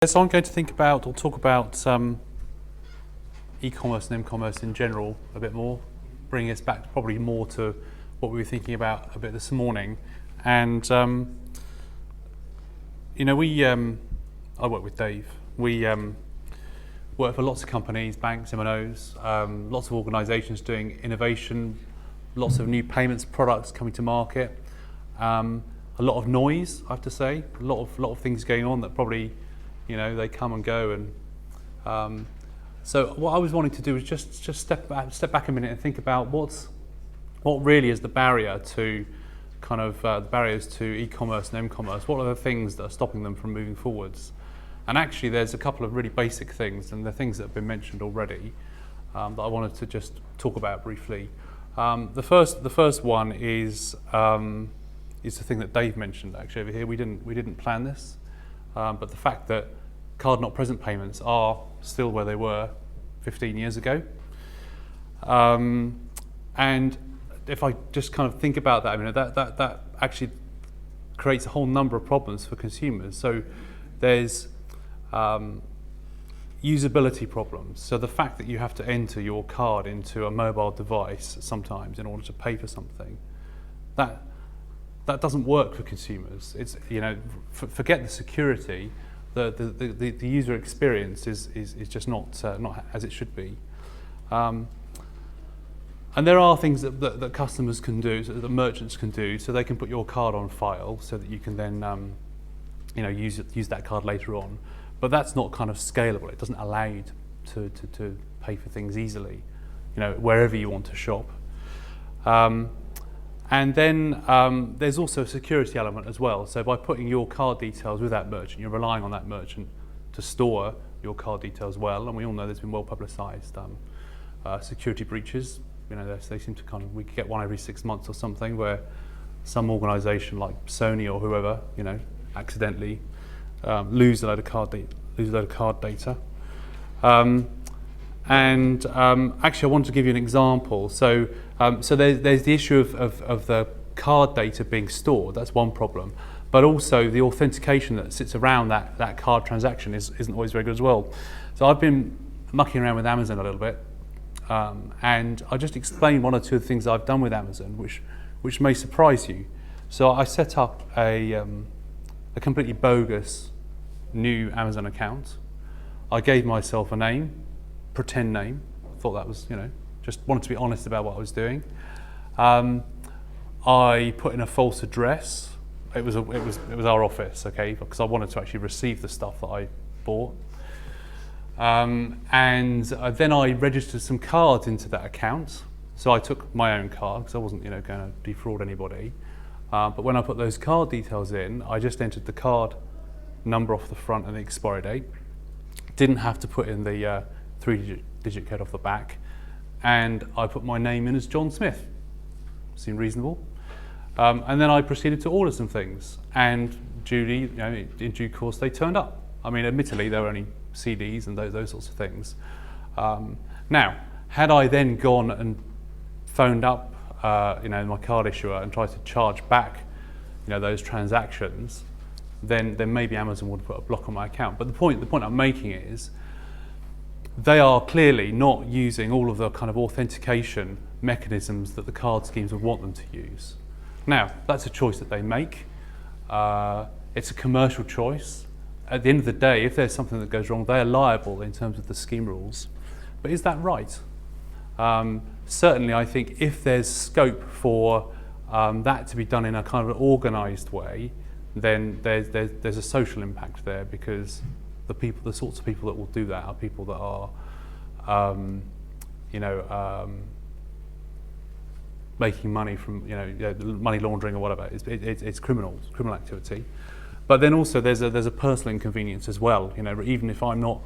So I'm going to think about or talk about e-commerce and m-commerce in general a bit more, bringing us back probably more to what we were thinking about a bit this morning. And I work with Dave. We work for lots of companies, banks, M&Os, lots of organisations doing innovation, lots of new payments products coming to market. A lot of noise, I have to say. A lot of things going on that probably, they come and go. And so what I was wanting to do is just step back a minute and think about what really is the barrier to the barriers to e-commerce and m-commerce. What are the things that are stopping them from moving forwards? And actually, there's a couple of really basic things, and the things that have been mentioned already that I wanted to just talk about briefly. The first one is the thing that Dave mentioned actually over here. We didn't plan this, but the fact that card not present payments are still where they were 15 years ago. And if I just kind of think about that, that actually creates a whole number of problems for consumers. So there's usability problems. So the fact that you have to enter your card into a mobile device sometimes in order to pay for something, that doesn't work for consumers. It's forget the security. The user experience is just not as it should be. And there are things that customers can do, that merchants can do, so they can put your card on file so that you can then use that card later on. But that's not kind of scalable. It doesn't allow you to pay for things easily, wherever you want to shop. And then there's also a security element as well. So by putting your card details with that merchant, you're relying on that merchant to store your card details well. And we all know there's been well publicised security breaches. They seem to we get one every 6 months or something, where some organisation like Sony or whoever, accidentally lose a load of card data. Actually, I wanted to give you an example. So there's the issue of the card data being stored. That's one problem. But also the authentication that sits around that card transaction isn't always very good as well. So I've been mucking around with Amazon a little bit, and I'll just explain one or two of the things I've done with Amazon, which may surprise you. So I set up a completely bogus new Amazon account. I gave myself a name, pretend name. I thought that was, just wanted to be honest about what I was doing. I put in a false address. It was our office, okay, because I wanted to actually receive the stuff that I bought. And then I registered some cards into that account. So I took my own card because I wasn't, going to defraud anybody. But when I put those card details in, I just entered the card number off the front and the expiry date. Didn't have to put in the 3-digit code off the back. And I put my name in as John Smith. Seemed reasonable. And then I proceeded to order some things. And duly, in due course, they turned up. Admittedly, they were only CDs and those sorts of things. Now, had I then gone and phoned up my card issuer and tried to charge back those transactions, then maybe Amazon would put a block on my account. But the point I'm making is they are clearly not using all of the kind of authentication mechanisms that the card schemes would want them to use. Now, that's a choice that they make. It's a commercial choice. At the end of the day, if there's something that goes wrong, they are liable in terms of the scheme rules. But is that right? Certainly, I think if there's scope for that to be done in a kind of an organised way, then there's a social impact there, because the sorts of people that will do that are people that are, making money from money laundering or whatever. It's criminal activity. But then also there's a personal inconvenience as well. Even if I'm not,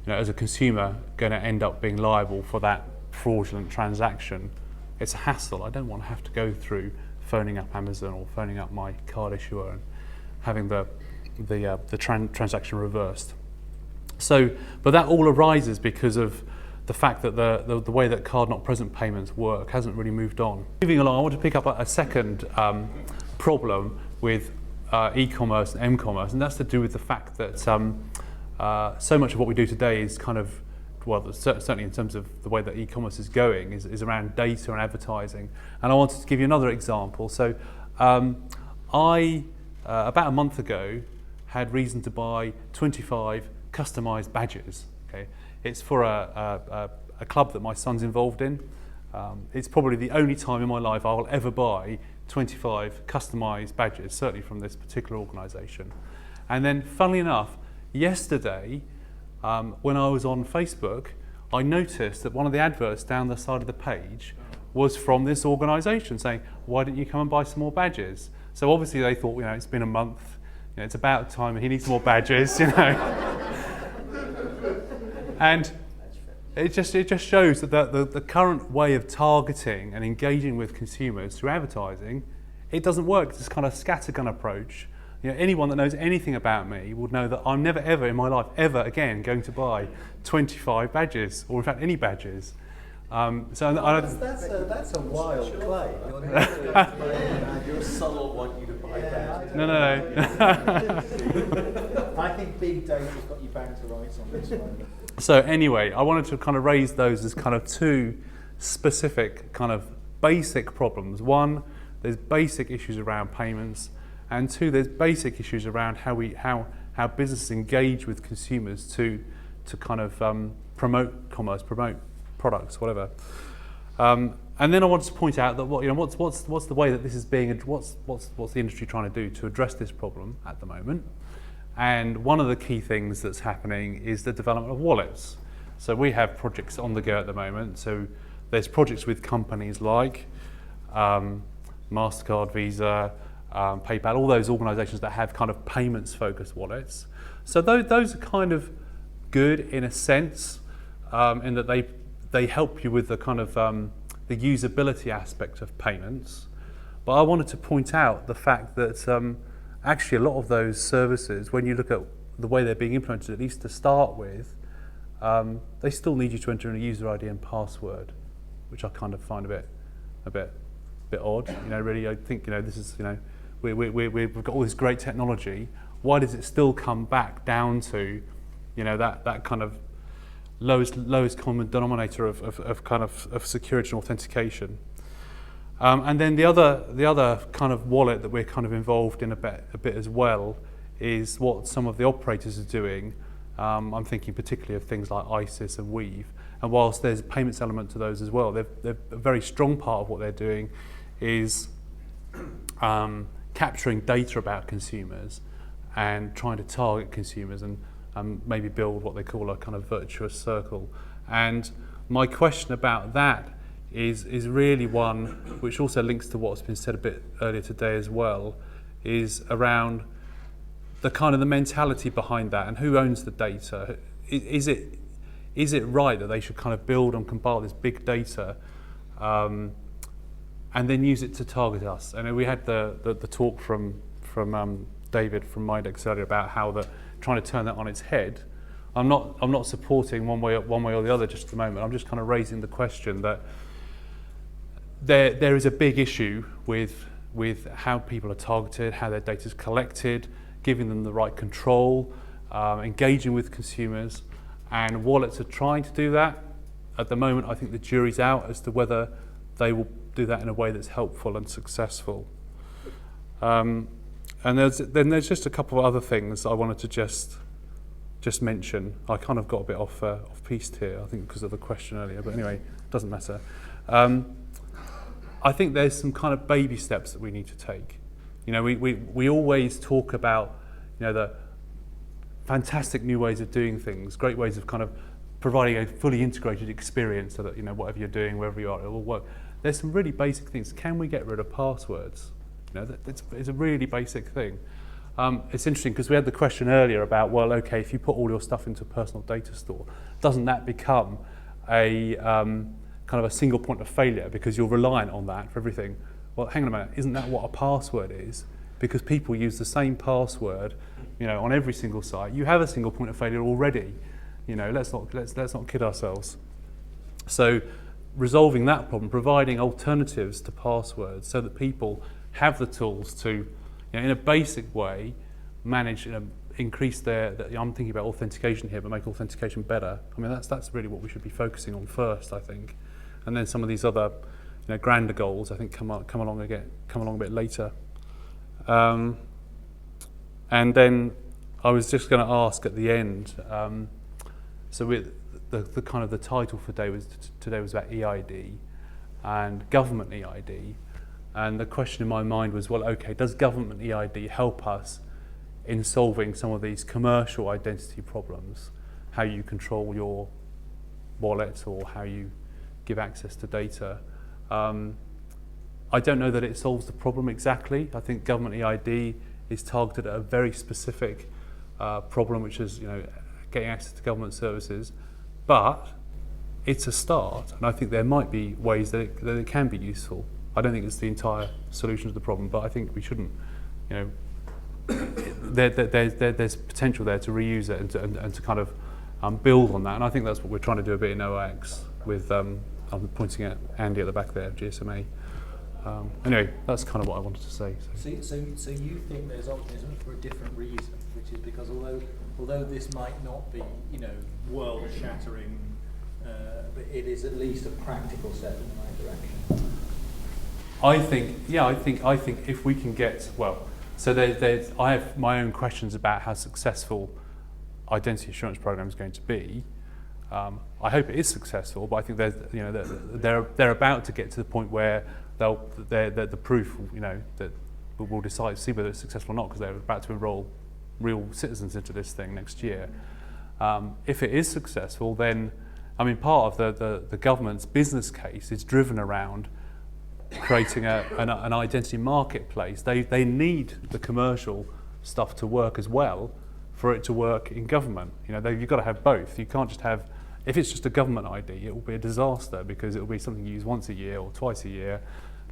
as a consumer, going to end up being liable for that fraudulent transaction, it's a hassle. I don't want to have to go through phoning up Amazon or phoning up my card issuer and having the transaction reversed. So, but that all arises because of the fact that the way that card not present payments work hasn't really moved on. Moving along, I want to pick up a second problem with e-commerce and m-commerce, and that's to do with the fact that so much of what we do today is kind of, well, certainly in terms of the way that e-commerce is going, is around data and advertising. And I wanted to give you another example. So I, about a month ago, had reason to buy 25 customised badges. Okay, it's for a club that my son's involved in. It's probably the only time in my life I will ever buy 25 customised badges, certainly from this particular organisation. And then, funnily enough, yesterday, when I was on Facebook, I noticed that one of the adverts down the side of the page was from this organisation saying, "Why didn't you come and buy some more badges?" So obviously they thought, it's been a month, it's about time he needs more badges, And it just shows that the current way of targeting and engaging with consumers through advertising, it doesn't work. It's this kind of scattergun approach. Anyone that knows anything about me would know that I'm never ever in my life ever again going to buy 25 badges, or in fact any badges. That's a wild claim. Your son will want you to buy badges. No. I think big data's got you bound to rights on this one. So anyway, I wanted to kind of raise those as kind of two specific kind of basic problems. One, there's basic issues around payments, and two, there's basic issues around how businesses engage with consumers to kind of promote commerce, promote products, whatever. And then I wanted to point out that what's the way that this is being, what's the industry trying to do to address this problem at the moment. And one of the key things that's happening is the development of wallets. So we have projects on the go at the moment. So there's projects with companies like MasterCard, Visa, PayPal, all those organisations that have kind of payments-focused wallets. So those are kind of good in a sense, in that they help you with the kind of the usability aspect of payments. But I wanted to point out the fact that actually a lot of those services, when you look at the way they're being implemented, at least to start with, they still need you to enter in a user ID and password, which I kind of find a bit odd. Really, I think this is we've got all this great technology. Why does it still come back down to that kind of lowest common denominator of security and authentication? And then the other kind of wallet that we're kind of involved in a bit as well is what some of the operators are doing. I'm thinking particularly of things like ISIS and Weave. And whilst there's a payments element to those as well, they're a very strong part of what they're doing is capturing data about consumers and trying to target consumers and maybe build what they call a kind of virtuous circle. And my question about that is really one which also links to what's been said a bit earlier today as well, is around the kind of the mentality behind that and who owns the data. Is it right that they should kind of build and compile this big data and then use it to target us? And we had the talk from David from Mindex earlier about how trying to turn that on its head. I'm not supporting one way or the other just at the moment. I'm just kind of raising the question that there is a big issue with how people are targeted, how their data is collected, giving them the right control, engaging with consumers, and wallets are trying to do that. At the moment, I think the jury's out as to whether they will do that in a way that's helpful and successful. And there's just a couple of other things I wanted to just mention. I kind of got a bit off piste here, I think because of the question earlier, but anyway, it doesn't matter. I think there's some kind of baby steps that we need to take. We always talk about the fantastic new ways of doing things, great ways of kind of providing a fully integrated experience so that whatever you're doing, wherever you are, it will work. There's some really basic things. Can we get rid of passwords? It's a really basic thing. It's interesting because we had the question earlier about, well, okay, if you put all your stuff into a personal data store, doesn't that become a kind of a single point of failure because you're reliant on that for everything? Well, hang on a minute, isn't that what a password is? Because people use the same password, on every single site. You have a single point of failure already. Let's not kid ourselves. So, resolving that problem, providing alternatives to passwords so that people have the tools to, in a basic way, manage increase I'm thinking about authentication here, but make authentication better. I mean, that's really what we should be focusing on first, I think. And then some of these other, grander goals, I think, come along a bit later. And then I was just going to ask at the end. So the kind of the title for today was about EID and government EID, and the question in my mind was, well, okay, does government EID help us in solving some of these commercial identity problems? How you control your wallet or how you give access to data. I don't know that it solves the problem exactly. I think government EID is targeted at a very specific problem, which is getting access to government services, but it's a start, and I think there might be ways that it can be useful. I don't think it's the entire solution to the problem, but I think we shouldn't, there's potential there to reuse it and to kind of build on that, and I think that's what we're trying to do a bit in OX with, I'm pointing at Andy at the back there, GSMA. Anyway, that's kind of what I wanted to say. So you think there's optimism for a different reason, which is because although this might not be, world-shattering, but it is at least a practical step in the right direction. I think if we can get, I have my own questions about how successful identity assurance program is going to be. I hope it is successful, but I think they're about to get to the point where the proof, that we'll decide, see whether it's successful or not, because they're about to enrol real citizens into this thing next year. If it is successful, then, part of the government's business case is driven around creating an identity marketplace. They need the commercial stuff to work as well for it to work in government. You've got to have both. You can't just have, if it's just a government ID, it will be a disaster because it will be something you use once a year or twice a year,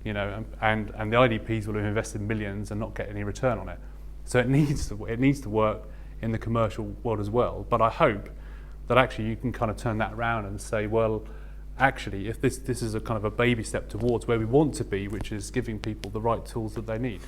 and the IDPs will have invested millions and not get any return on it. So it needs to work in the commercial world as well. But I hope that actually you can kind of turn that around and say, well, actually, if this is a kind of a baby step towards where we want to be, which is giving people the right tools that they need.